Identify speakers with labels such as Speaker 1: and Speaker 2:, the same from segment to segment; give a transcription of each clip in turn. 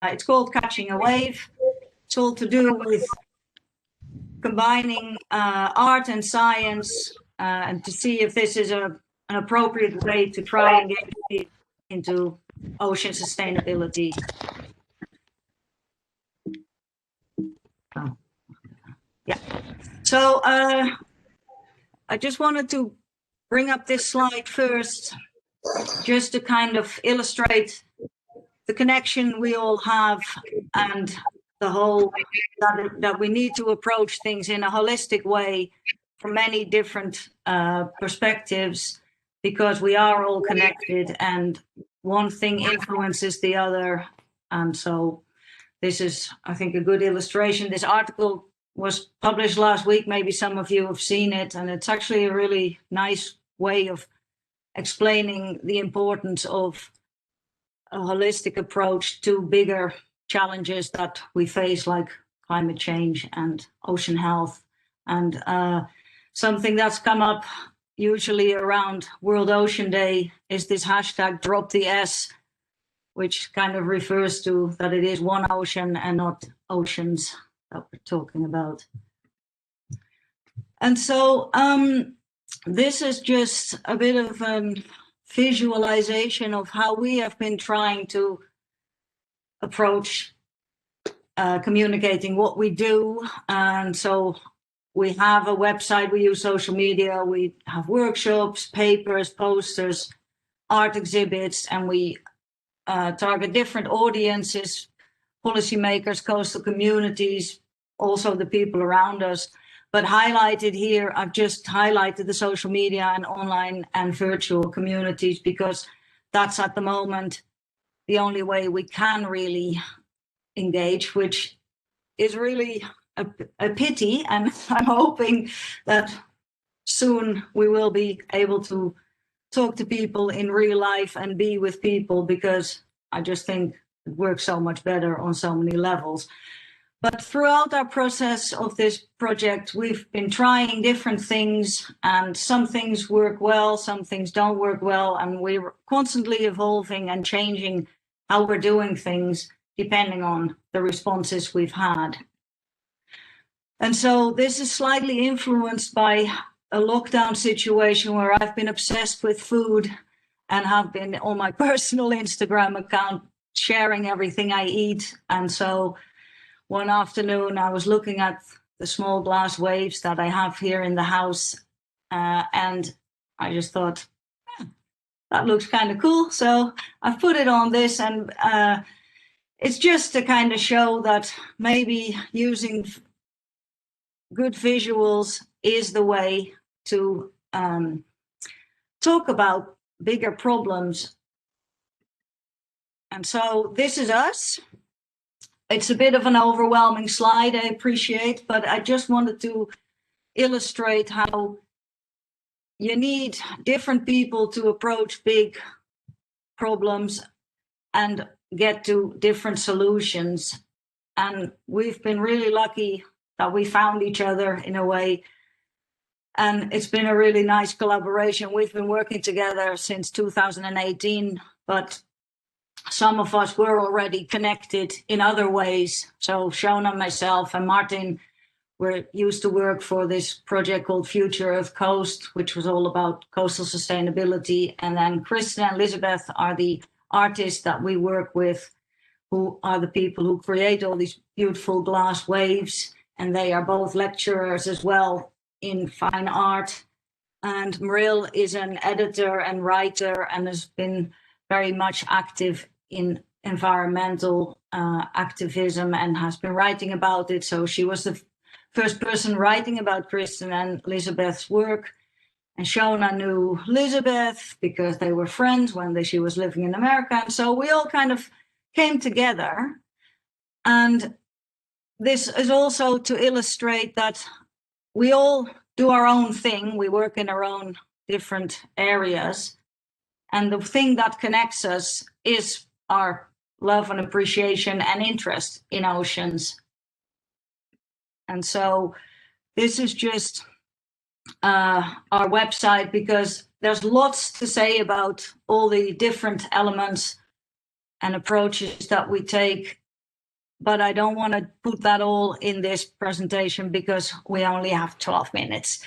Speaker 1: It's called Catching a Wave. It's all to do with combining art and science and to see if this is an appropriate way to try and get into ocean sustainability. Oh. Yeah. So I just wanted to bring up this slide first, just to kind of illustrate the connection we all have and the whole that we need to approach things in a holistic way from many different perspectives, because we are all connected and one thing influences the other. And so this is, I think, a good illustration. This article was published last week. Maybe some of you have seen it, and it's actually a really nice way of explaining the importance of a holistic approach to bigger challenges that we face, like climate change and ocean health. And something that's come up usually around World Ocean Day is this hashtag Drop the S, which kind of refers to that it is one ocean and not oceans that we're talking about. And so this is just a bit of a visualization of how we have been trying to approach communicating what we do. And so we have a website, we use social media, we have workshops, papers, posters, art exhibits, and we target different audiences, policymakers, coastal communities, also the people around us. But highlighted here, I've just highlighted the social media and online and virtual communities, because that's at the moment the only way we can really engage, which is really a pity. And I'm hoping that soon we will be able to talk to people in real life and be with people, because I just think it works so much better on so many levels. But throughout our process of this project, we've been trying different things, and some things work well, some things don't work well, and we're constantly evolving and changing how we're doing things depending on the responses we've had. And so this is slightly influenced by a lockdown situation where I've been obsessed with food and have been on my personal Instagram account sharing everything I eat. And so one afternoon I was looking at the small glass waves that I have here in the house, and I just thought, that looks kind of cool. So I've put it on this, and it's just to kind of show that maybe using good visuals is the way to talk about bigger problems. And so this is us. It's a bit of an overwhelming slide, I appreciate, but I just wanted to illustrate how you need different people to approach big problems and get to different solutions. And we've been really lucky that we found each other in a way. And it's been a really nice collaboration. We've been working together since 2018, but some of us were already connected in other ways. So Shona, myself, and Martin were used to work for this project called Future of Coast, which was all about coastal sustainability. And then Kristen and Elizabeth are the artists that we work with, who are the people who create all these beautiful glass waves. And they are both lecturers as well in fine art. And Marill is an editor and writer and has been very much active in environmental activism and has been writing about it. So she was the first person writing about Kristen and Elizabeth's work. And Shona knew Elizabeth because they were friends when she was living in America. And so we all kind of came together. And this is also to illustrate that we all do our own thing. We work in our own different areas. And the thing that connects us is our love and appreciation and interest in oceans. And so this is just our website, because there's lots to say about all the different elements and approaches that we take but I don't want to put that all in this presentation because we only have 12 minutes.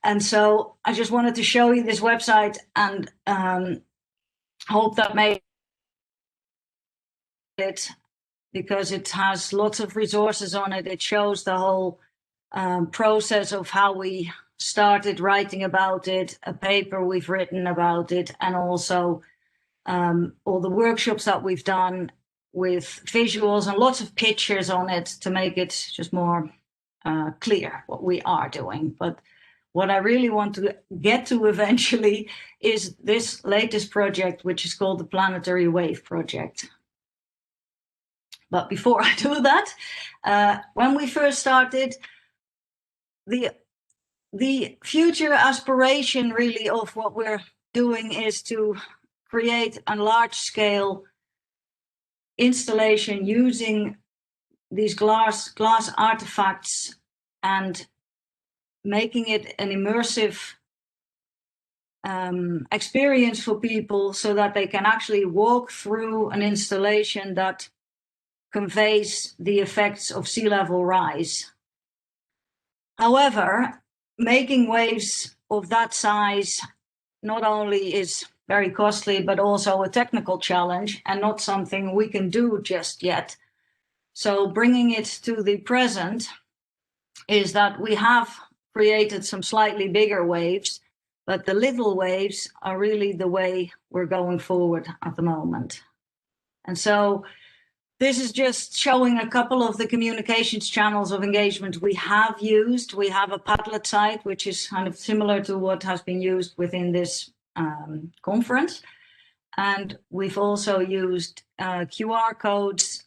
Speaker 1: And so I just wanted to show you this website and hope that made it, because it has lots of resources on it. It shows the whole process of how we started writing about it, a paper we've written about it, and also all the workshops that we've done with visuals and lots of pictures on it to make it just more clear what we are doing. But what I really want to get to eventually is this latest project, which is called the Planetary Wave Project. But before I do that, when we first started, the future aspiration really of what we're doing is to create a large-scale installation using these glass artifacts and making it an immersive experience for people so that they can actually walk through an installation that conveys the effects of sea level rise. However, making waves of that size not only is very costly, but also a technical challenge and not something we can do just yet. So bringing it to the present is that we have created some slightly bigger waves, but the little waves are really the way we're going forward at the moment. And so this is just showing a couple of the communications channels of engagement we have used. We have a Padlet site, which is kind of similar to what has been used within this conference. And we've also used QR codes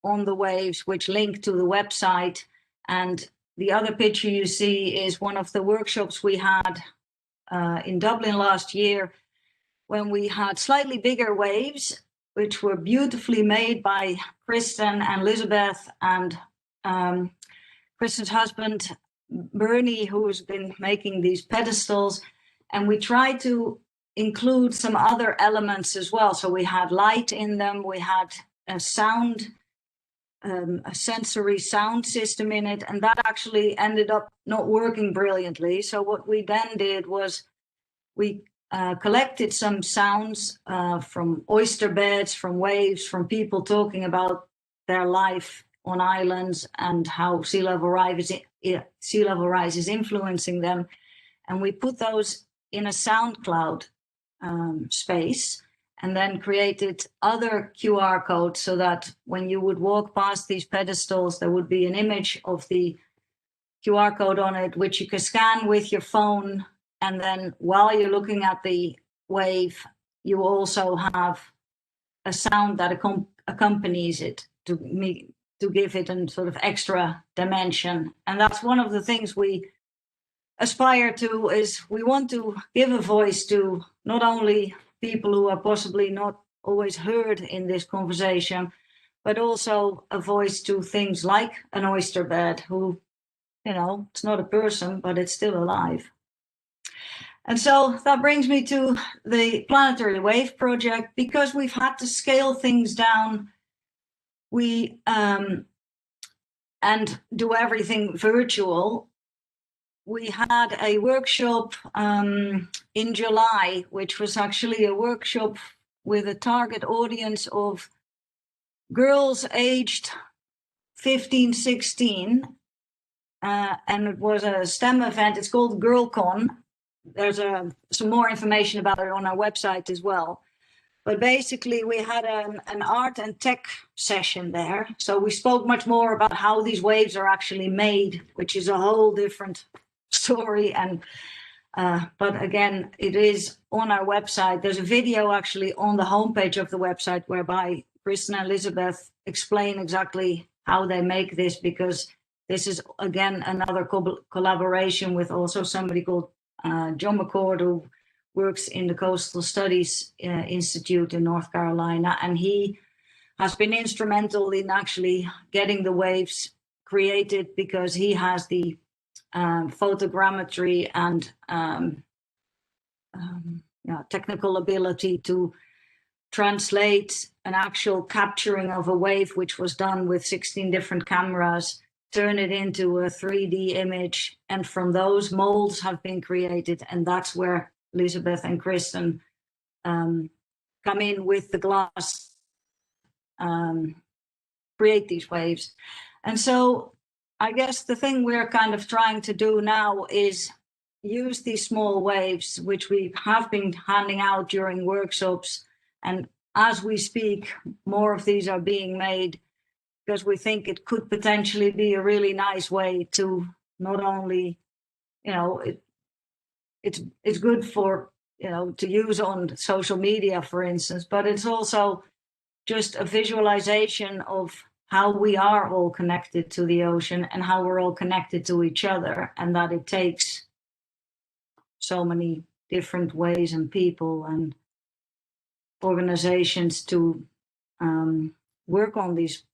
Speaker 1: on the waves, which link to the website. And the other picture you see is one of the workshops we had in Dublin last year, when we had slightly bigger waves, which were beautifully made by Kristen and Elizabeth and Kristen's husband, Bernie, who's been making these pedestals. And we tried to include some other elements as well. So we had light in them, we had a sound, a sensory sound system in it, and that actually ended up not working brilliantly. So what we then did was we collected some sounds from oyster beds, from waves, from people talking about their life on islands and how sea level rise is influencing them. And we put those in a sound cloud space, and then created other QR codes so that when you would walk past these pedestals, there would be an image of the QR code on it, which you can scan with your phone. And then while you're looking at the wave, you also have a sound that accompanies it to give it a sort of extra dimension. And that's one of the things we aspire to, is we want to give a voice to not only people who are possibly not always heard in this conversation, but also a voice to things like an oyster bed, who, you know, it's not a person, but it's still alive. And so that brings me to the Planetary Wave Project. Because we've had to scale things down, we and do everything virtual. We had a workshop in July, which was actually a workshop with a target audience of girls aged 15, 16. And it was a STEM event. It's called GirlCon. There's some more information about it on our website as well. But basically, we had an art and tech session there. So we spoke much more about how these waves are actually made, which is a whole different story. And but again, it is on our website. There's a video actually on the homepage of the website whereby Kristen and Elizabeth explain exactly how they make this, because this is, again, another collaboration with also somebody called John McCord, who works in the Coastal Studies Institute in North Carolina. And he has been instrumental in actually getting the waves created, because he has the photogrammetry and technical ability to translate an actual capturing of a wave, which was done with 16 different cameras, turn it into a 3D image, and from those molds have been created, and that's where Elizabeth and Kristen come in with the glass, create these waves. And so I guess the thing we're kind of trying to do now is use these small waves, which we have been handing out during workshops. And as we speak, more of these are being made, because we think it could potentially be a really nice way to not only, it's good for, to use on social media, for instance, but it's also just a visualization of how we are all connected to the ocean and how we're all connected to each other, and that it takes so many different ways and people and organizations to work on these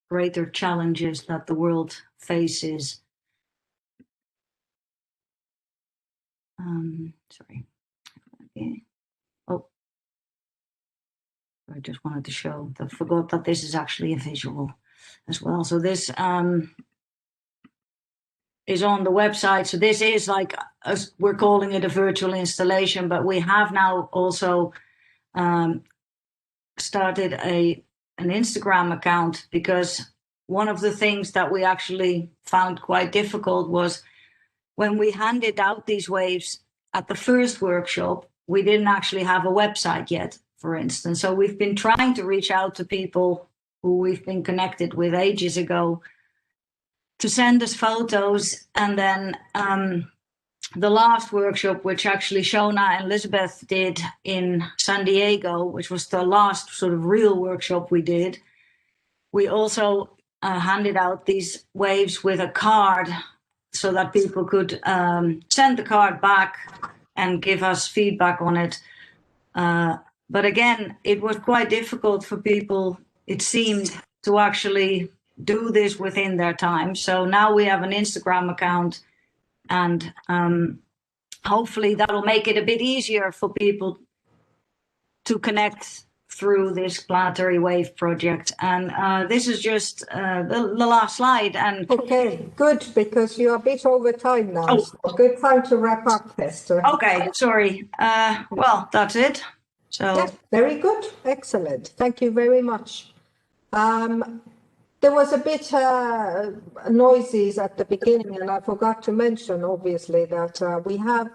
Speaker 1: greater challenges that the world faces. Sorry. Okay. Oh, I just wanted to show. I forgot that this is actually a visual as well. So this is on the website. So this is like, we're calling it a virtual installation, but we have now also started an Instagram account, because one of the things that we actually found quite difficult was when we handed out these waves at the first workshop, we didn't actually have a website yet, for instance. So we've been trying to reach out to people who we've been connected with ages ago to send us photos. And then the last workshop, which actually Shona and Elizabeth did in San Diego, which was the last sort of real workshop we did, we also handed out these waves with a card so that people could send the card back and give us feedback on it. But again, it was quite difficult for people, it seemed, to actually do this within their time. So now we have an Instagram account, and hopefully that'll make it a bit easier for people to connect through this Planetary Wave project. And this is just the last slide. And
Speaker 2: okay, good, because you're a bit over time now.
Speaker 1: Oh.
Speaker 2: So good time to wrap up, Hester.
Speaker 1: Okay, sorry. Well, that's it. So
Speaker 2: Yeah, very good, excellent. Thank you very much. There was a bit noises at the beginning, and I forgot to mention, obviously, that we have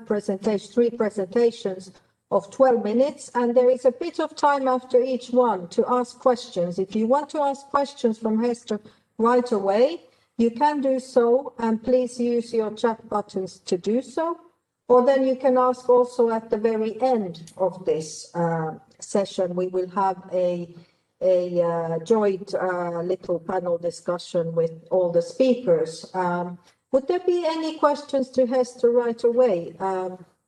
Speaker 2: three presentations of 12 minutes, and there is a bit of time after each one to ask questions. If you want to ask questions from Hester right away, you can do so, and please use your chat buttons to do so. Or then you can ask also at the very end of this session. We will have a joint little panel discussion with all the speakers. Would there be any questions to Hester right away?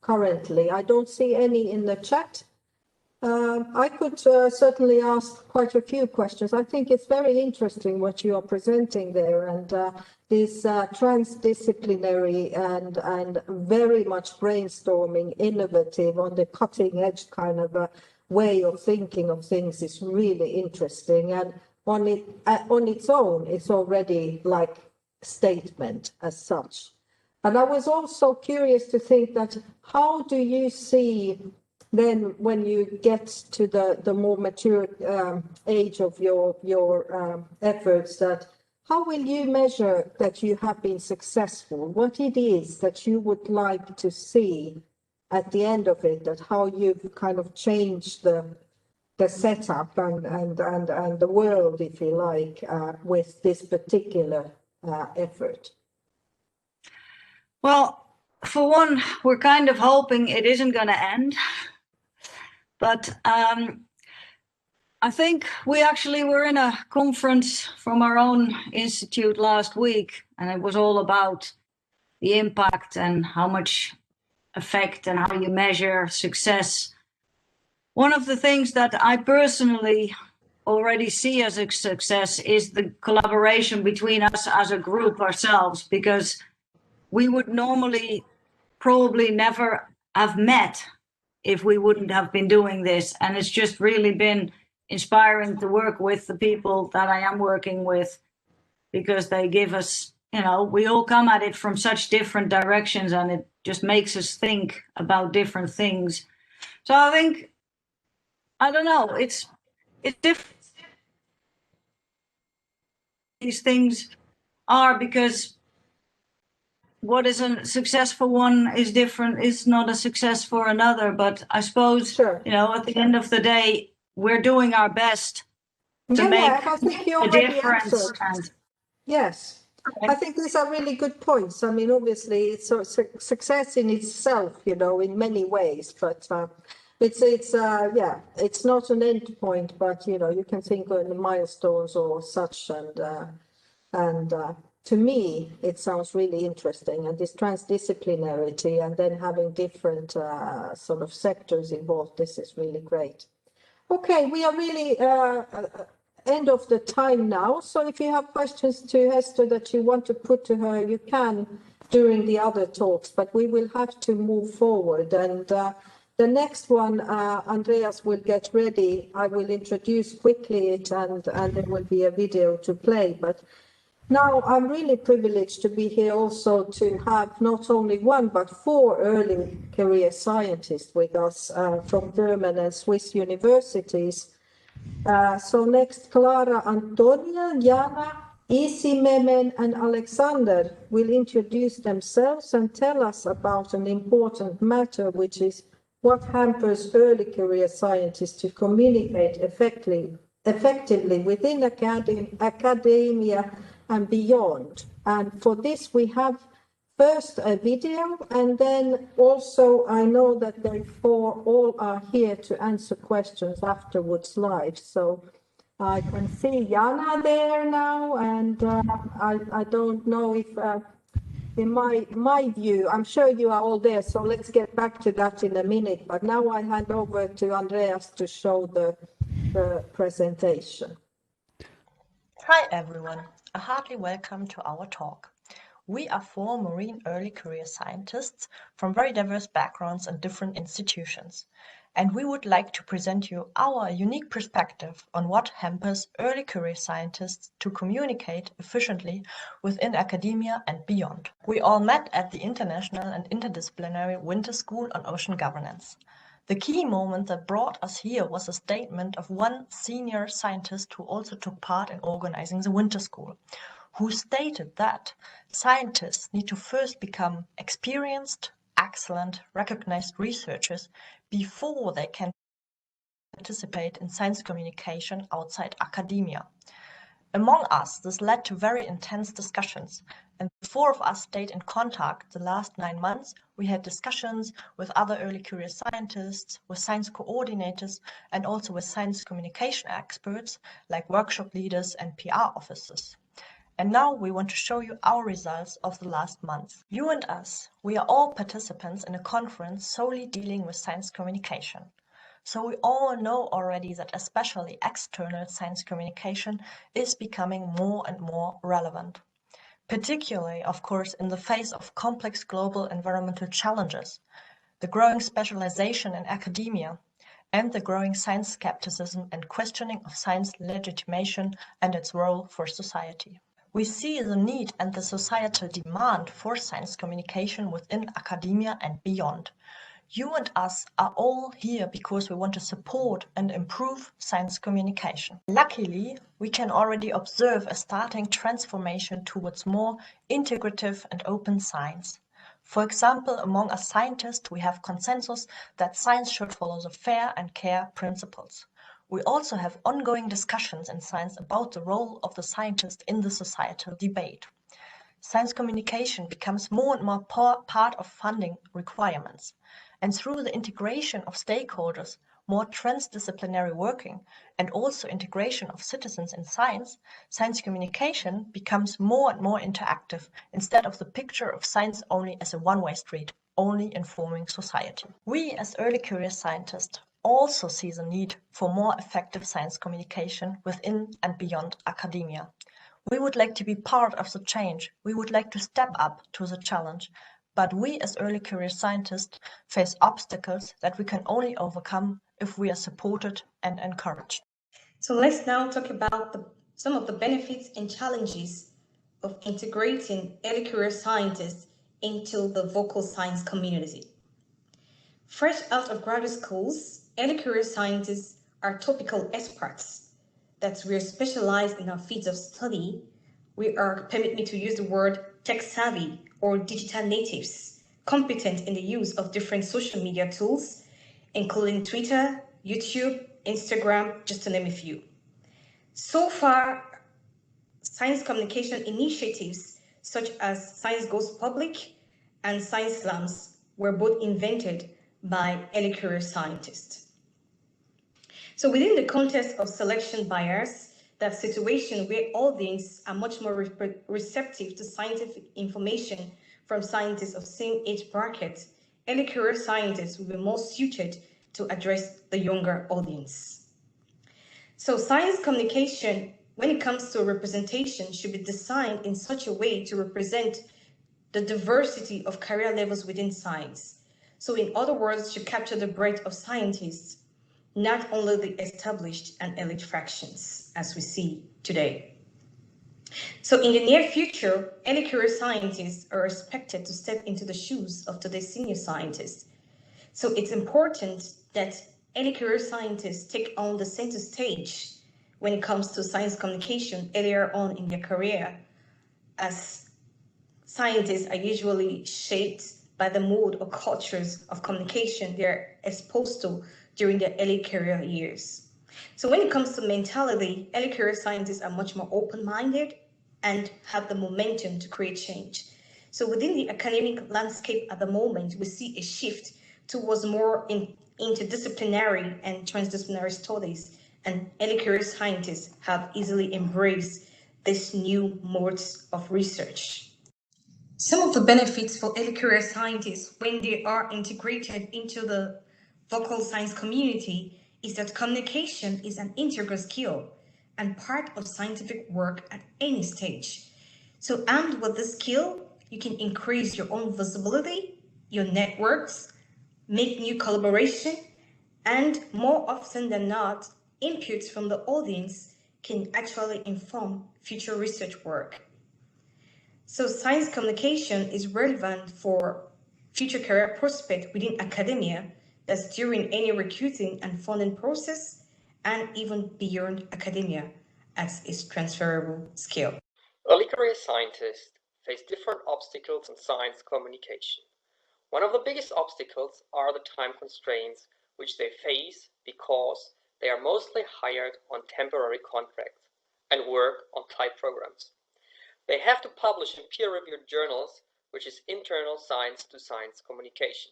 Speaker 2: Currently, I don't see any in the chat. I could certainly ask quite a few questions. I think it's very interesting what you are presenting there, and this transdisciplinary and very much brainstorming, innovative, on the cutting edge kind of a way of thinking of things is really interesting. And on its own, it's already like statement as such. And I was also curious to think that how do you see then when you get to the more mature age of your efforts, that how will you measure that you have been successful? What it is that you would like to see at the end of it, that how you've kind of changed the setup and the world, if you like, with this particular effort?
Speaker 1: well, for one, we're kind of hoping it isn't going to end. But I think we actually were in a conference from our own institute last week, and it was all about the impact and how much effect and how you measure success. One of the things that I personally already see as a success is the collaboration between us as a group ourselves, because we would normally probably never have met if we wouldn't have been doing this. And it's just really been inspiring to work with the people that I am working with, because they give us, we all come at it from such different directions, and it just makes us think about different things. So I think, I don't know, it's different. These things are, because what is a successful one is different, is not a success for another. But I suppose,
Speaker 2: Sure.
Speaker 1: at the end of the day, we're doing our best to make
Speaker 2: I think you
Speaker 1: a
Speaker 2: already
Speaker 1: difference.
Speaker 2: answered.
Speaker 1: And
Speaker 2: Yes. I think these are really good points. I mean, obviously, it's a success in itself, in many ways, but it's not an end point, but you can think of the milestones or such, and to me, it sounds really interesting, and this transdisciplinarity, and then having different sort of sectors involved. This is really great. Okay, we are really end of the time now. So if you have questions to Hester that you want to put to her, you can during the other talks, but we will have to move forward. And the next one, Andreas will get ready. I will introduce quickly it, and there will be a video to play. But now I'm really privileged to be here also to have not only one, but 4 early career scientists with us from German and Swiss universities. So next, Clara Antonia, Jana, Isimemen, and Alexander will introduce themselves and tell us about an important matter, which is what hampers early career scientists to communicate effectively within academia and beyond. And for this, we have first a video, and then also I know that they 4 all are here to answer questions afterwards live. So I can see Jana there now, and I don't know if in my view, I'm sure you are all there, so let's get back to that in a minute. But now I hand over to Andreas to show the presentation.
Speaker 3: Hi everyone, a hearty welcome to our talk. We are 4 marine early career scientists from very diverse backgrounds and different institutions, and we would like to present you our unique perspective on what hampers early career scientists to communicate efficiently within academia and beyond. We all met at the International and Interdisciplinary Winter School on Ocean Governance. The key moment that brought us here was a statement of one senior scientist who also took part in organizing the winter school, who stated that scientists need to first become experienced, excellent, recognized researchers before they can participate in science communication outside academia. Among us, this led to very intense discussions, and the 4 of us stayed in contact the last 9 months. We had discussions with other early career scientists, with science coordinators, and also with science communication experts like workshop leaders and PR officers. And now we want to show you our results of the last month. You and us, we are all participants in a conference solely dealing with science communication. So we all know already that especially external science communication is becoming more and more relevant. Particularly, of course, in the face of complex global environmental challenges, the growing specialization in academia, and the growing science skepticism and questioning of science legitimation and its role for society. We see the need and the societal demand for science communication within academia and beyond. You and us are all here because we want to support and improve science communication. Luckily, we can already observe a starting transformation towards more integrative and open science. For example, among us scientists, we have consensus that science should follow the fair and care principles. We also have ongoing discussions in science about the role of the scientist in the societal debate. Science communication becomes more and more part of funding requirements. And through the integration of stakeholders, more transdisciplinary working, and also integration of citizens in science, science communication becomes more and more interactive instead of the picture of science only as a one-way street, only informing society. We as early career scientists also see the need for more effective science communication within and beyond academia. We would like to be part of the change. We would like to step up to the challenge, But we as early career scientists face obstacles that we can only overcome if we are supported and encouraged.
Speaker 4: So let's now talk about some of the benefits and challenges of integrating early career scientists into the vocal science community. Fresh out of graduate schools, early career scientists are topical experts. That we're specialized in our fields of study. We are, permit me to use the word, tech savvy or digital natives, competent in the use of different social media tools, including Twitter, YouTube, Instagram, just to name a few. So far, science communication initiatives such as Science Goes Public and Science Slams were both invented by early career scientists. So within the context of selection bias, that situation where audience are much more receptive to scientific information from scientists of same age bracket, early career scientists will be more suited to address the younger audience. So science communication, when it comes to representation, should be designed in such a way to represent the diversity of career levels within science. So in other words, should capture the breadth of scientists, not only the established and elite fractions as we see today. So in the near future, early career scientists are expected to step into the shoes of today's senior scientists. So it's important that early career scientists take on the center stage when it comes to science communication earlier on in their career, as scientists are usually shaped by the mode or cultures of communication they're exposed to during their early career years. So when it comes to mentality, early career scientists are much more open-minded and have the momentum to create change. So within the academic landscape at the moment, we see a shift towards more interdisciplinary and transdisciplinary studies, and early career scientists have easily embraced this new modes of research. Some of the benefits for early career scientists when they are integrated into the vocal science community is that communication is an integral skill and part of scientific work at any stage. So armed with this skill, you can increase your own visibility, your networks, make new collaboration, and more often than not, inputs from the audience can actually inform future research work. So science communication is relevant for future career prospects within academia, that's during any recruiting and funding process, and even beyond academia as its transferable skill.
Speaker 5: Early career scientists face different obstacles in science communication. One of the biggest obstacles are the time constraints which they face because they are mostly hired on temporary contracts and work on tight programs. They have to publish in peer-reviewed journals, which is internal science to science communication.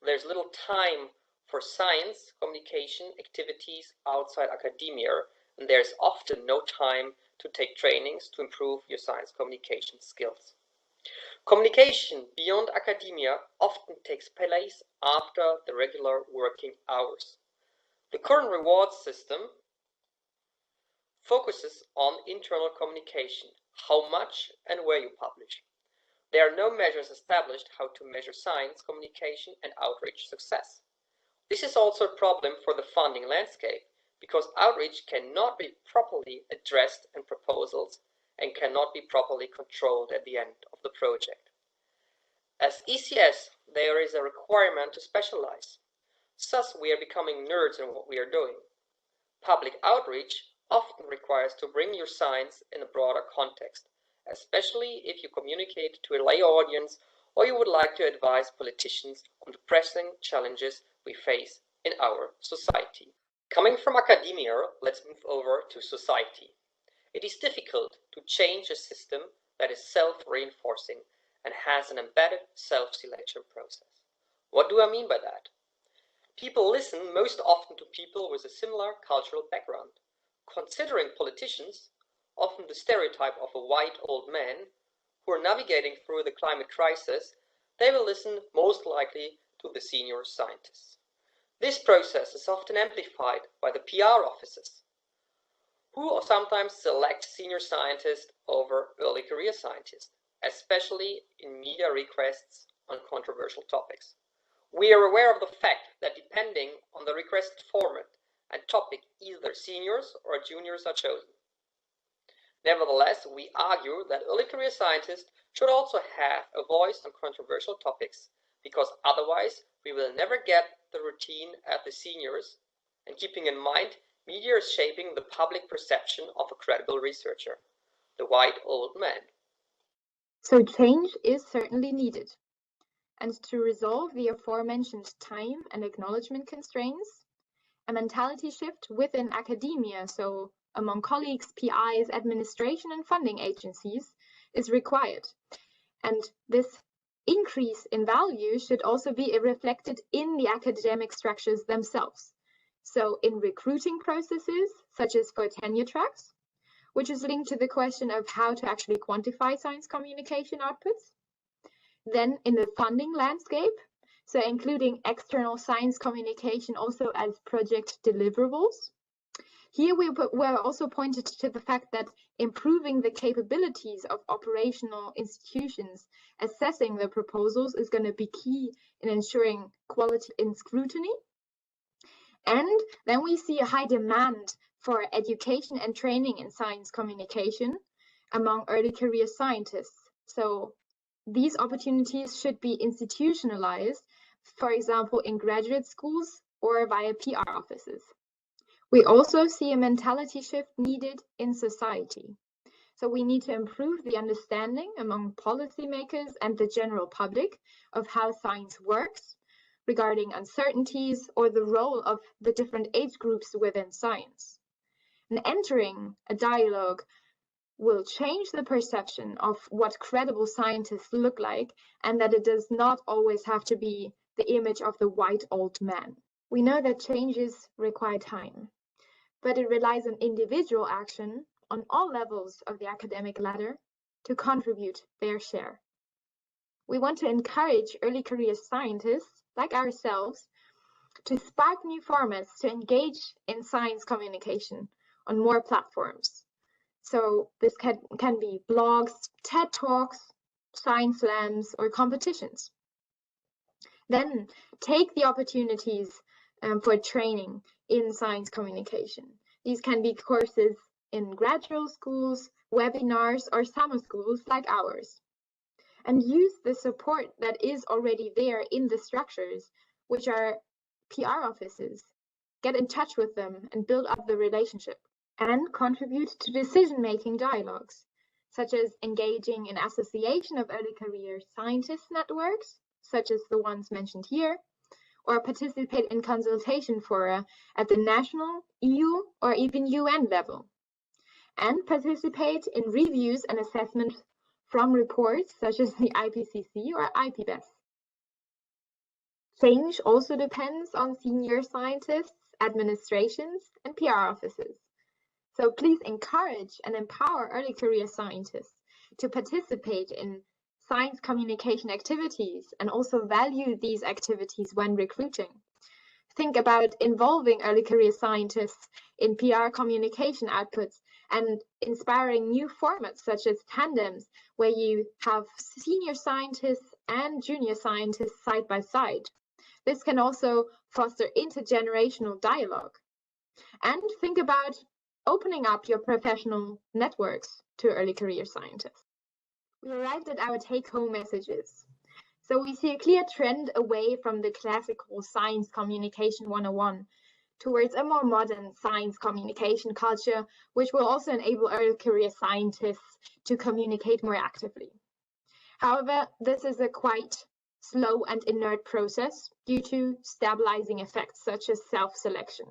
Speaker 5: There's little time for science communication activities outside academia, and there's often no time to take trainings to improve your science communication skills. Communication beyond academia often takes place after the regular working hours. The current reward system focuses on internal communication, how much and where you publish. There are no measures established how to measure science communication and outreach success. This is also a problem for the funding landscape because outreach cannot be properly addressed in proposals and cannot be properly controlled at the end of the project. As ECS, there is a requirement to specialize. Thus, we are becoming nerds in what we are doing. Public outreach often requires to bring your science in a broader context, especially if you communicate to a lay audience or you would like to advise politicians on the pressing challenges we face in our society. Coming from academia, let's move over to society. It is difficult to change a system that is self-reinforcing and has an embedded self-selection process. What do I mean by that? People listen most often to people with a similar cultural background. Considering politicians, often the stereotype of a white old man, who are navigating through the climate crisis, they will listen most likely to the senior scientists. This process is often amplified by the PR offices, who sometimes select senior scientists over early career scientists, especially in media requests on controversial topics. We are aware of the fact that depending on the requested format and topic, either seniors or juniors are chosen. Nevertheless, we argue that early career scientists should also have a voice on controversial topics, because otherwise we will never get the routine at the seniors, and keeping in mind media is shaping the public perception of a credible researcher, the white old man.
Speaker 6: So change is certainly needed. And to resolve the aforementioned time and acknowledgement constraints, a mentality shift within academia, so among colleagues, PIs, administration, and funding agencies, is required. And this increase in value should also be reflected in the academic structures themselves. So in recruiting processes, such as for tenure tracks, which is linked to the question of how to actually quantify science communication outputs. Then in the funding landscape, so including external science communication also as project deliverables. Here we were also pointed to the fact that improving the capabilities of operational institutions assessing the proposals is going to be key in ensuring quality in scrutiny. And then we see a high demand for education and training in science communication among early career scientists. So these opportunities should be institutionalized, for example, in graduate schools or via PR offices. We also see a mentality shift needed in society. So we need to improve the understanding among policymakers and the general public of how science works, regarding uncertainties or the role of the different age groups within science. And entering a dialogue will change the perception of what credible scientists look like, and that it does not always have to be the image of the white old man. We know that changes require time, but it relies on individual action on all levels of the academic ladder to contribute their share. We want to encourage early career scientists like ourselves to spark new formats to engage in science communication on more platforms. So this can be blogs, TED Talks, science slams, or competitions. Then take the opportunities for training in science communication. These can be courses in graduate schools, webinars, or summer schools like ours. And use the support that is already there in the structures, which are PR offices. Get in touch with them and build up the relationship. And contribute to decision-making dialogues, such as engaging in association of early career scientist networks, such as the ones mentioned here, or participate in consultation fora at the national, EU, or even UN level. And participate in reviews and assessments from reports such as the IPCC or IPBES. Change also depends on senior scientists, administrations, and PR offices. So please encourage and empower early career scientists to participate in science communication activities and also value these activities when recruiting. Think about involving early career scientists in PR communication outputs and inspiring new formats such as tandems, where you have senior scientists and junior scientists side by side. This can also foster intergenerational dialogue. And think about opening up your professional networks to early career scientists. We arrived at our take-home messages. So we see a clear trend away from the classical science communication 101 towards a more modern science communication culture, which will also enable early career scientists to communicate more actively. However, this is a quite slow and inert process due to stabilizing effects such as self-selection.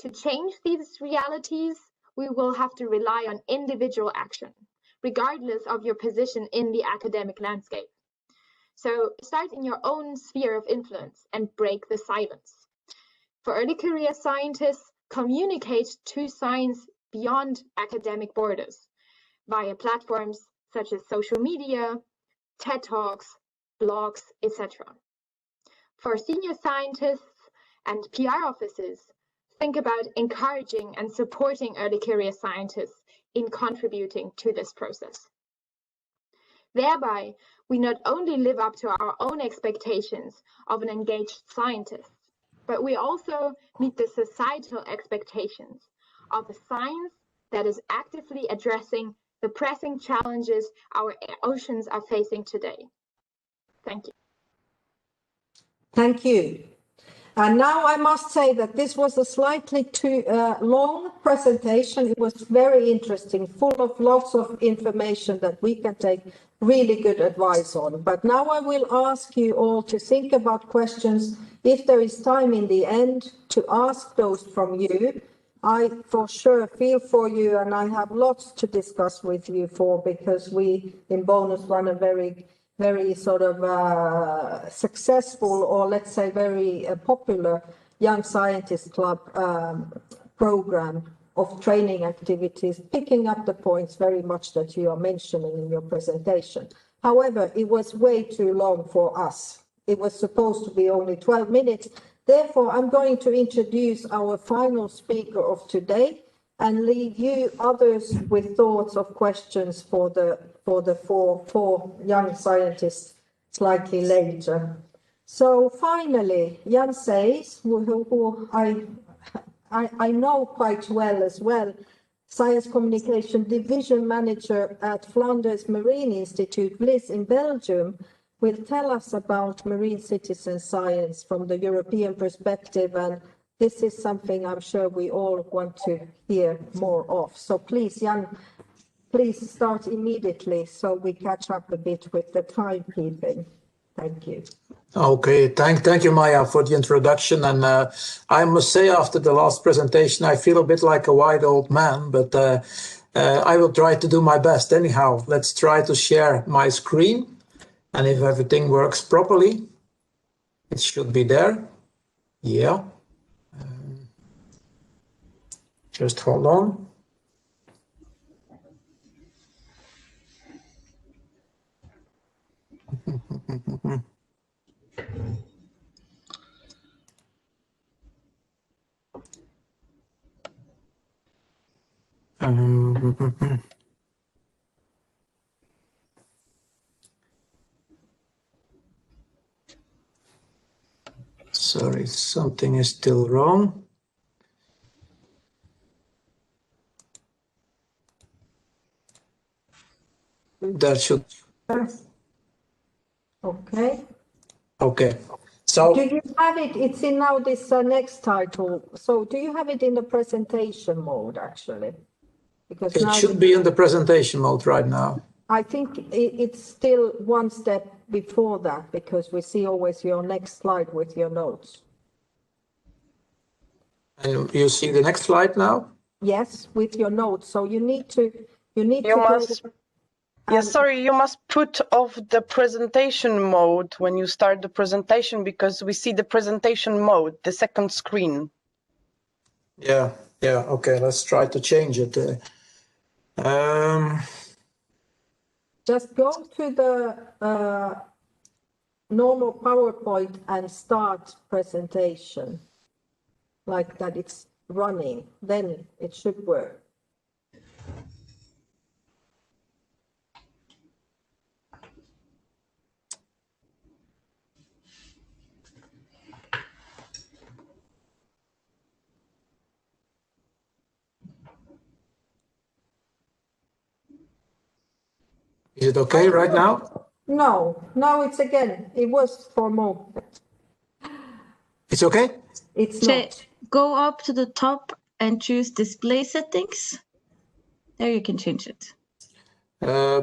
Speaker 6: To change these realities, we will have to rely on individual action, regardless of your position in the academic landscape. So start in your own sphere of influence and break the silence. For early career scientists, communicate to science beyond academic borders via platforms such as social media, TED Talks, blogs, etc. For senior scientists and PR offices, think about encouraging and supporting early career scientists in contributing to this process. Thereby, we not only live up to our own expectations of an engaged scientist, but we also meet the societal expectations of a science that is actively addressing the pressing challenges our oceans are facing today. Thank you.
Speaker 2: Thank you. And now I must say that this was a slightly too long presentation. It was very interesting, full of lots of information that we can take really good advice on. But now I will ask you all to think about questions. If there is time in the end to ask those from you, I for sure feel for you, and I have lots to discuss with you because we in Bonus run a very sort of successful, or let's say very popular Young Scientist Club program of training activities, picking up the points very much that you are mentioning in your presentation. However, it was way too long for us. It was supposed to be only 12 minutes. Therefore, I'm going to introduce our final speaker of today and leave you others with thoughts of questions for the four young scientists slightly later. So finally, Jan Seys, who I know quite well as well, Science Communication Division Manager at Flanders Marine Institute, Bliss in Belgium, will tell us about marine citizen science from the European perspective, and this is something I'm sure we all want to hear more of. So please, Jan, please start immediately so we catch up a bit with the timekeeping. Thank you.
Speaker 7: Okay, thank you, Maya, for the introduction. And I must say, after the last presentation, I feel a bit like a white old man, but I will try to do my best. Anyhow, let's try to share my screen. And if everything works properly, it should be there. Yeah. Just hold on. Sorry, something is still wrong. That should.
Speaker 2: Okay.
Speaker 7: Okay. So
Speaker 2: do you have it? It's in now this next title. So do you have it in the presentation mode actually? Because
Speaker 7: it should be in the presentation mode right now.
Speaker 2: I think it's still one step before that, because we see always your next slide with your notes.
Speaker 7: And you see the next slide now?
Speaker 2: Yes, with your notes. So you need to
Speaker 8: Yes, sorry, you must put off the presentation mode when you start the presentation, because we see the presentation mode, the second screen.
Speaker 7: Yeah, okay, let's try to change it.
Speaker 2: Just go to the normal PowerPoint and start presentation, like that it's running, then it should work.
Speaker 7: Is it okay right now?
Speaker 2: No, now it's again. It was for a moment.
Speaker 7: It's okay?
Speaker 2: It's not.
Speaker 9: Go up to the top and choose display settings. There you can change it.
Speaker 7: Yeah,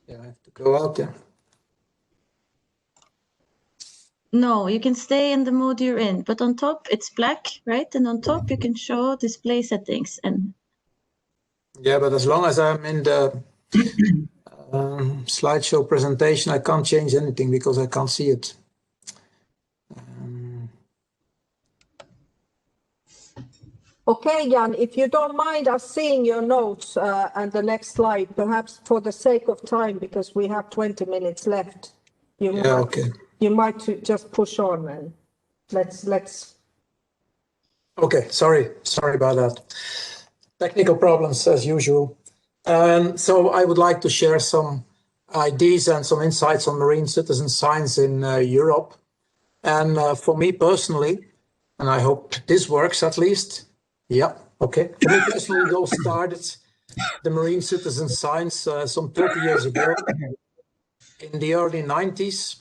Speaker 7: I have to go out there.
Speaker 9: No, you can stay in the mode you're in, but on top it's black, right? And on top you can show display settings. And
Speaker 7: yeah, but as long as I'm in the slideshow presentation, I can't change anything because I can't see it.
Speaker 2: Okay, Jan, if you don't mind us seeing your notes and the next slide, perhaps for the sake of time, because we have 20 minutes left, you might just push on and let's
Speaker 7: Okay, sorry about that. Technical problems as usual. So I would like to share some ideas and some insights on marine citizen science in Europe. And for me personally, and I hope this works at least. Yeah, okay. For me personally, it all started the marine citizen science some 30 years ago in the early 90s.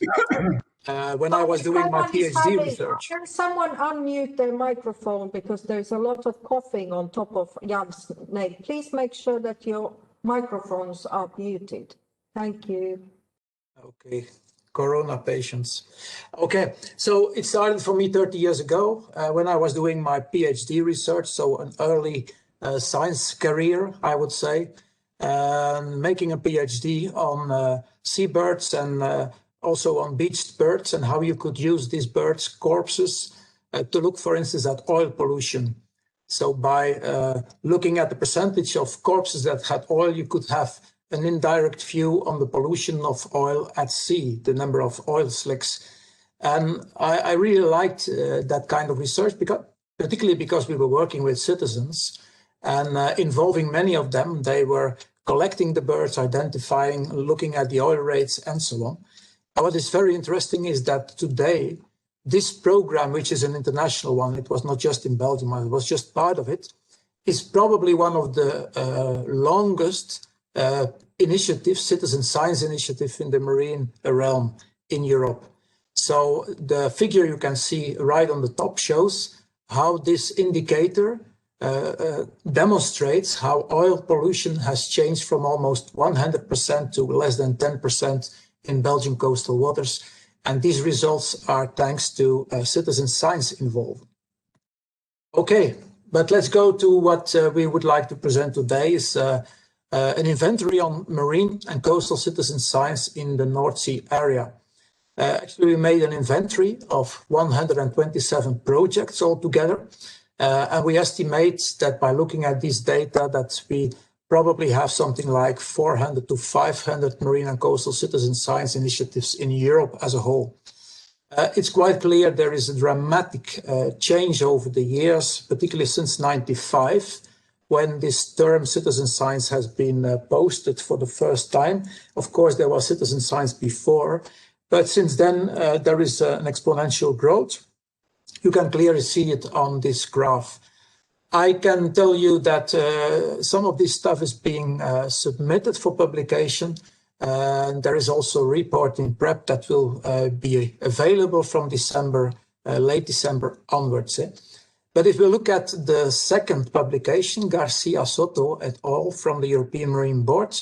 Speaker 7: When I was doing my PhD research.
Speaker 2: Can someone unmute their microphone because there's a lot of coughing on top of Jan's name. Please make sure that your microphones are muted. Thank you.
Speaker 7: Okay, Corona patients. Okay, so it started for me 30 years ago when I was doing my PhD research, so an early science career, I would say, making a PhD on seabirds and also on beached birds and how you could use these birds' corpses to look, for instance, at oil pollution. So by looking at the percentage of corpses that had oil, you could have an indirect view on the pollution of oil at sea, the number of oil slicks. And I really liked that kind of research, particularly because we were working with citizens and involving many of them. They were collecting the birds, identifying, looking at the oil rates and so on. What is very interesting is that today, this program, which is an international one, it was not just in Belgium, it was just part of it, is probably one of the longest initiatives, citizen science initiative in the marine realm in Europe. So the figure you can see right on the top shows how this indicator demonstrates how oil pollution has changed from almost 100% to less than 10% in Belgian coastal waters. And these results are thanks to citizen science involved. Okay, but let's go to what we would like to present today is an inventory on marine and coastal citizen science in the North Sea area. Actually, we made an inventory of 127 projects altogether. And we estimate that by looking at this data that we probably have something like 400 to 500 marine and coastal citizen science initiatives in Europe as a whole. It's quite clear there is a dramatic change over the years, particularly since 95, when this term citizen science has been posted for the first time. Of course, there was citizen science before, but since then there is an exponential growth. You can clearly see it on this graph. I can tell you that some of this stuff is being submitted for publication. And there is also a report in prep that will be available from December, late December onwards. But if we look at the second publication, Garcia Soto et al. From the European Marine Board,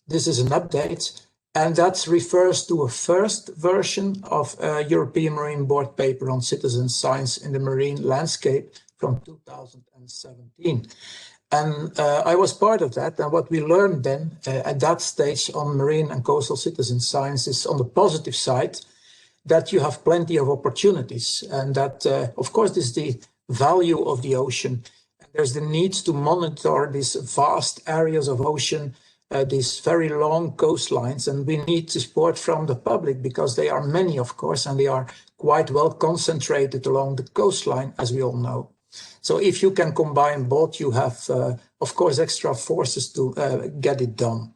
Speaker 7: this is an update. And that refers to a first version of a European Marine Board paper on citizen science in the marine landscape from 2017. And I was part of that. And what we learned then at that stage on marine and coastal citizen science is on the positive side, that you have plenty of opportunities. And that, of course, this is the value of the ocean. There's the need to monitor these vast areas of ocean, these very long coastlines. And we need support from the public because they are many, of course, and they are quite well concentrated along the coastline, as we all know. So if you can combine both, you have, of course, extra forces to get it done.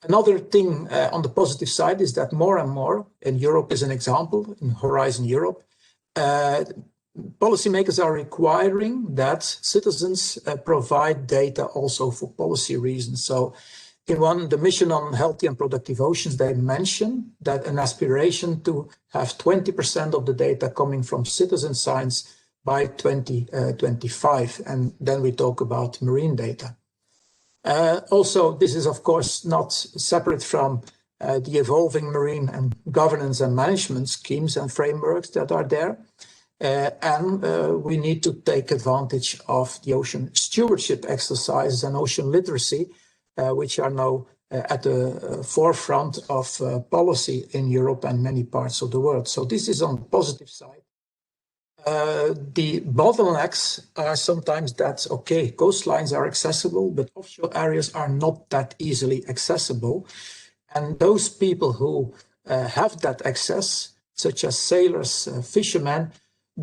Speaker 7: Another thing on the positive side is that more and more, and Europe is an example, in Horizon Europe, policymakers are requiring that citizens provide data also for policy reasons. So in the mission on healthy and productive oceans, they mention that an aspiration to have 20% of the data coming from citizen science by 2025, and then we talk about marine data. Also, this is of course not separate from the evolving marine and governance and management schemes and frameworks that are there. And we need to take advantage of the ocean stewardship exercises and ocean literacy, which are now at the forefront of policy in Europe and many parts of the world. So this is on the positive side. The bottlenecks are sometimes that, okay, coastlines are accessible, but offshore areas are not that easily accessible. And those people who have that access, such as sailors, fishermen,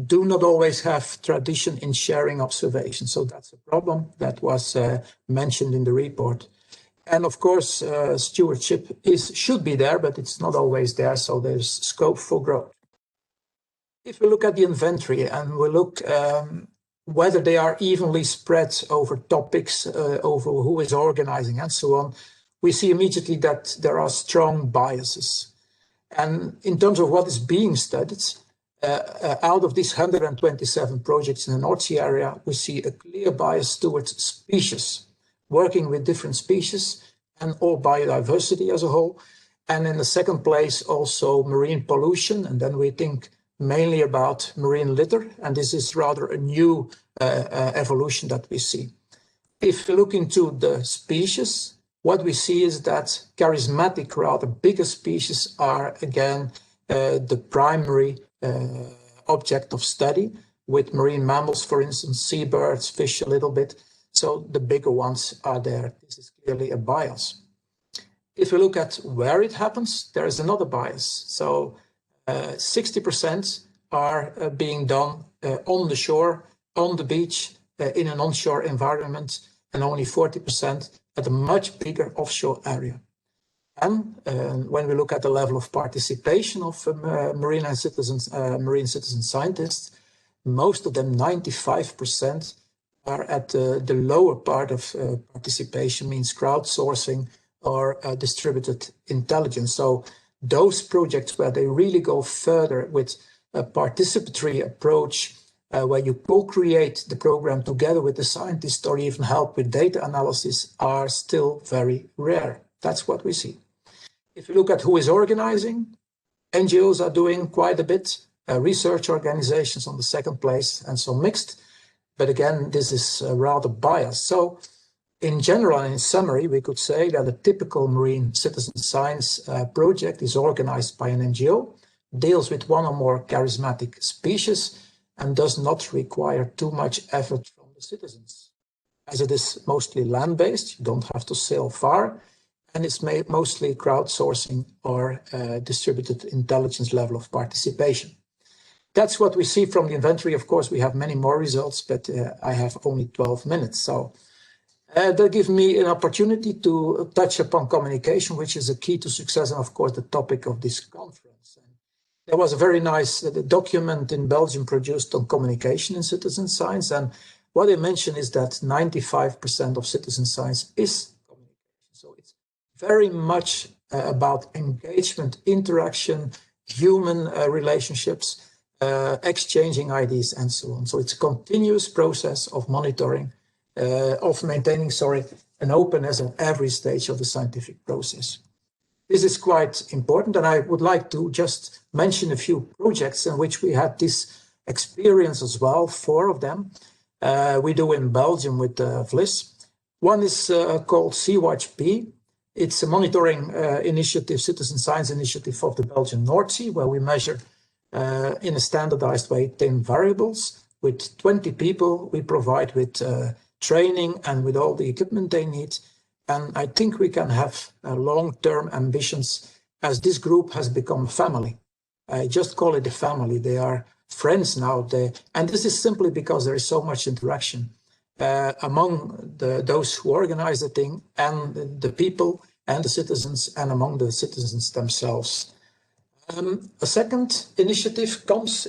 Speaker 7: do not always have tradition in sharing observations. So that's a problem that was mentioned in the report. And of course, stewardship should be there, but it's not always there. So there's scope for growth. If we look at the inventory and we look whether they are evenly spread over topics, over who is organizing and so on, we see immediately that there are strong biases. And in terms of what is being studied, out of these 127 projects in the North Sea area, we see a clear bias towards species, working with different species and all biodiversity as a whole. And in the second place, also marine pollution. And then we think mainly about marine litter. And this is rather a new evolution that we see. If we look into the species, what we see is that charismatic, rather bigger species are again the primary object of study, with marine mammals, for instance, seabirds, fish a little bit. So the bigger ones are there. This is clearly a bias. If we look at where it happens, there is another bias. So 60% are being done on the shore, on the beach, in an onshore environment, and only 40% at a much bigger offshore area. And when we look at the level of participation of marine citizen scientists, most of them, 95%, are at the lower part of participation, means crowdsourcing or distributed intelligence. So those projects where they really go further with a participatory approach, where you co-create the program together with the scientist or even help with data analysis, are still very rare. That's what we see. If you look at who is organizing, NGOs are doing quite a bit, research organizations on the second place, and so mixed. But again, this is rather biased. So in general, in summary, we could say that a typical marine citizen science project is organized by an NGO, deals with one or more charismatic species, and does not require too much effort from the citizens. As it is mostly land-based, you don't have to sail far, and it's mostly crowdsourcing or distributed intelligence level of participation. That's what we see from the inventory. Of course, we have many more results, but I have only 12 minutes. So that gives me an opportunity to touch upon communication, which is a key to success, and of course, the topic of this conference. And there was a very nice document in Belgium produced on communication in citizen science. And what they mentioned is that 95% of citizen science is communication. So it's very much about engagement, interaction, human relationships, exchanging ideas, and so on. So it's a continuous process of monitoring, of maintaining, an openness at every stage of the scientific process. This is quite important, and I would like to just mention a few projects in which we had this experience as well, 4 of them. We do in Belgium with VLIS. One is called Sea-Watch-B. It's a monitoring initiative, citizen science initiative of the Belgian North Sea, where we measure in a standardized way 10 variables. With 20 people, we provide with training and with all the equipment they need. And I think we can have long-term ambitions, as this group has become a family. I just call it a family. They are friends now. And this is simply because there is so much interaction among those who organize the thing and the people and the citizens and among the citizens themselves. A second initiative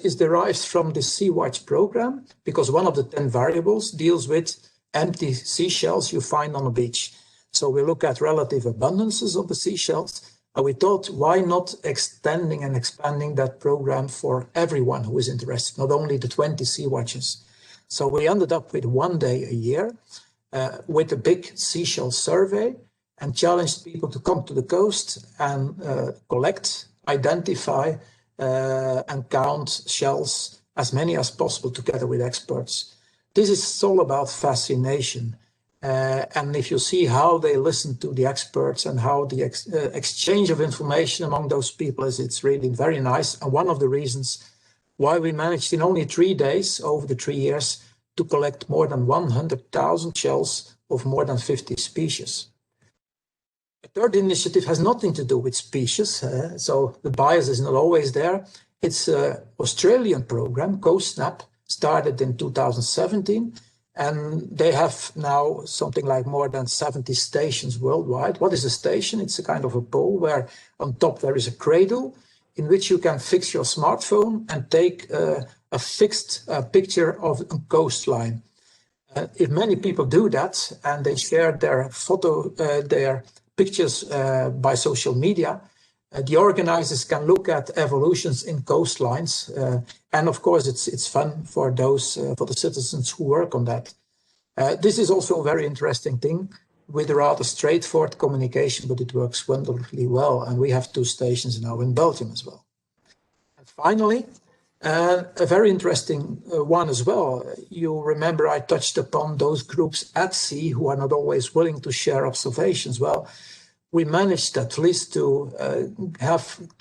Speaker 7: is derived from the Sea-Watch program, because one of the 10 variables deals with empty seashells you find on a beach. So we look at relative abundances of the seashells, and we thought, why not extending and expanding that program for everyone who is interested, not only the 20 sea watches. So we ended up with 1 day a year with a big seashell survey, and challenged people to come to the coast and collect, identify, and count shells, as many as possible, together with experts. This is all about fascination. And if you see how they listen to the experts and how the exchange of information among those people is, it's really very nice. And one of the reasons why we managed in only 3 days over the 3 years to collect more than 100,000 shells of more than 50 species. A third initiative has nothing to do with species, so the bias is not always there. It's an Australian program, CoSnap, started in 2017, and they have now something like more than 70 stations worldwide. What is a station? It's a kind of a pole where on top there is a cradle in which you can fix your smartphone and take a fixed picture of a coastline. If many people do that and they share their their pictures by social media, the organizers can look at evolutions in coastlines, and of course it's fun for for the citizens who work on that. This is also a very interesting thing with a rather straightforward communication, but it works wonderfully well, and we have 2 stations now in Belgium as well. And finally, a very interesting one as well. You remember I touched upon those groups at sea who are not always willing to share observations. Well, we managed at least to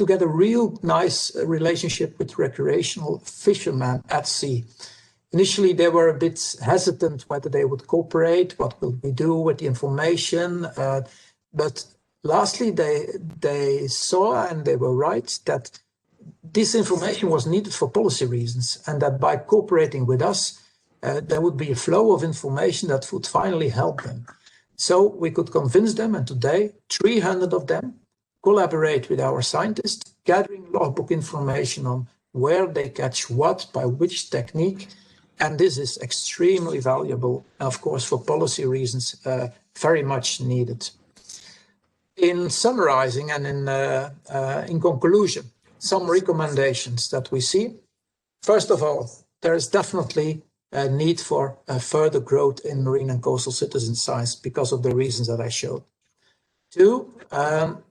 Speaker 7: get a real nice relationship with recreational fishermen at sea. Initially, they were a bit hesitant whether they would cooperate, what will we do with the information, but lastly they saw, and they were right, that this information was needed for policy reasons, and that by cooperating with us, there would be a flow of information that would finally help them. So we could convince them, and today 300 of them collaborate with our scientists, gathering logbook information on where they catch what, by which technique, and this is extremely valuable, of course, for policy reasons, very much needed. In summarizing and in conclusion, some recommendations that we see. First of all, there is definitely a need for further growth in marine and coastal citizen science because of the reasons that I showed. 2,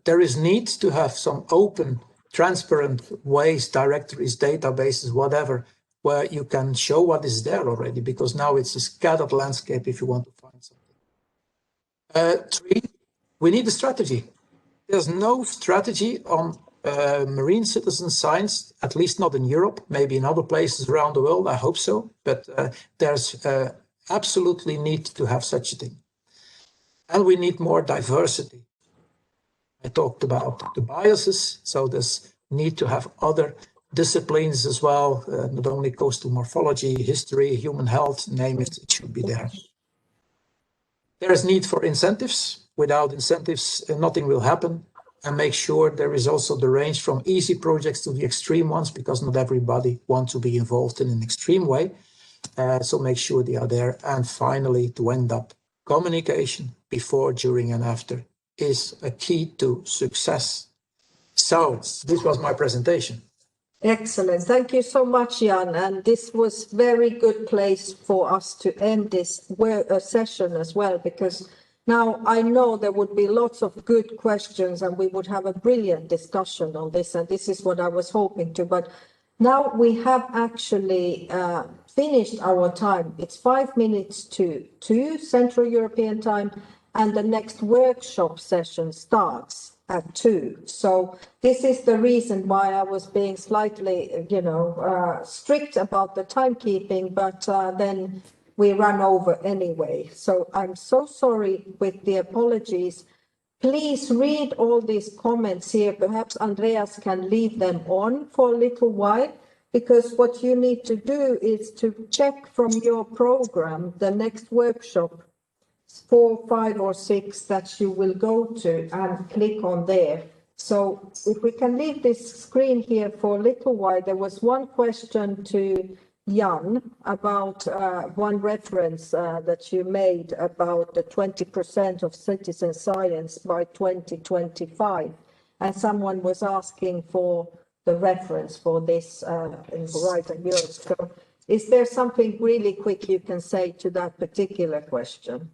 Speaker 7: there is need to have some open, transparent ways, directories, databases, whatever, where you can show what is there already, because now it's a scattered landscape if you want to find something. 3, we need a strategy. There's no strategy on marine citizen science, at least not in Europe, maybe in other places around the world, I hope so, but there's absolutely need to have such a thing. And we need more diversity. I talked about the biases, so there's need to have other disciplines as well, not only coastal morphology, history, human health, name it, it should be there. There is need for incentives. Without incentives, nothing will happen. And make sure there is also the range from easy projects to the extreme ones, because not everybody wants to be involved in an extreme way. So make sure they are there. And finally, to end up, communication before, during, and after is a key to success. So this was my presentation.
Speaker 2: Excellent. Thank you so much, Jan. And this was very good place for us to end this session as well, because now I know there would be lots of good questions and we would have a brilliant discussion on this. And this is what I was hoping to. But now we have actually finished our time. It's 5 minutes to 2 Central European time, and the next workshop session starts at 2. So this is the reason why I was being slightly, strict about the timekeeping, but then we run over anyway. So I'm so sorry, with the apologies. Please read all these comments here. Perhaps Andreas can leave them on for a little while, because what you need to do is to check from your program the next workshop, 4, 5, or 6 that you will go to, and click on there. So if we can leave this screen here for a little while. There was one question to Jan about one reference that you made about the 20% of citizen science by 2025. And someone was asking for the reference for this in Whyte Europe. So is there something really quick you can say to that particular question?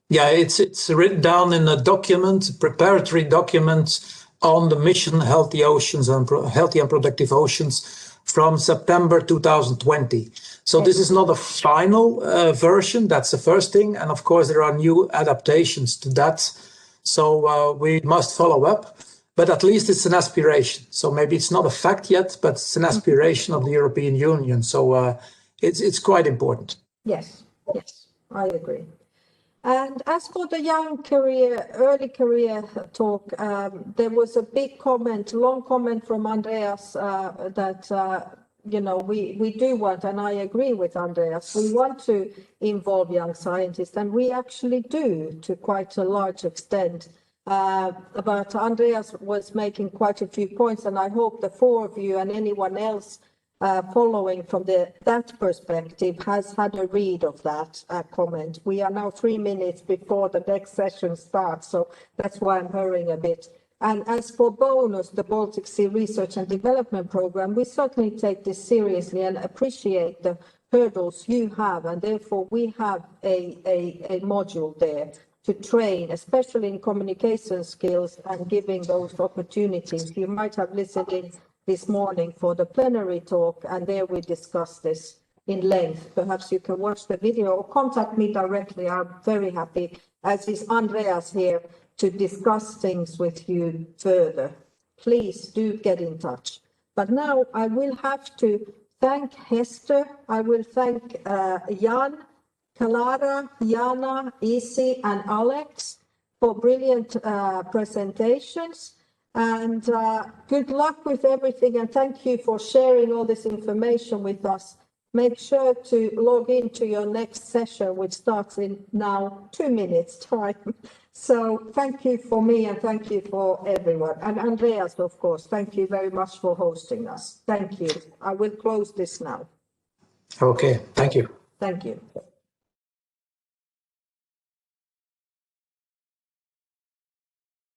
Speaker 7: Yeah, it's written down in a document, a preparatory document on the mission Healthy Oceans and Healthy and Productive Oceans from September 2020. So this is not a final version, that's the first thing. And of course, there are new adaptations to that. So we must follow up, but at least it's an aspiration. So maybe it's not a fact yet, but it's an aspiration of the European Union. So it's quite important.
Speaker 2: Yes, I agree. And as for the early career talk, there was a big comment, long comment from Andreas that, you know, we do want, and I agree with Andreas, we want to involve young scientists, and we actually do to quite a large extent. But Andreas was making quite a few points, and I hope the four of you and anyone else following from that perspective has had a read of that comment. We are now 3 minutes before the next session starts, so that's why I'm hurrying a bit. And as for BONUS, the Baltic Sea Research and Development Programme, we certainly take this seriously and appreciate the hurdles you have, and therefore we have a module there to train, especially in communication skills and giving those opportunities. You might have listened in this morning for the plenary talk, and there we discussed this in length. Perhaps you can watch the video or contact me directly. I'm very happy, as is Andreas here, to discuss things with you further. Please do get in touch. But now I will have to thank Hester. I will thank Jan, Clara, Jana, Isi, and Alex for brilliant presentations. And good luck with everything, and thank you for sharing all this information with us. Make sure to log into your next session, which starts in now 2 minutes time. So thank you for me, and thank you for everyone. And Andreas, of course, thank you very much for hosting us. Thank you. I will close this now.
Speaker 7: Okay, thank you.
Speaker 2: Thank you.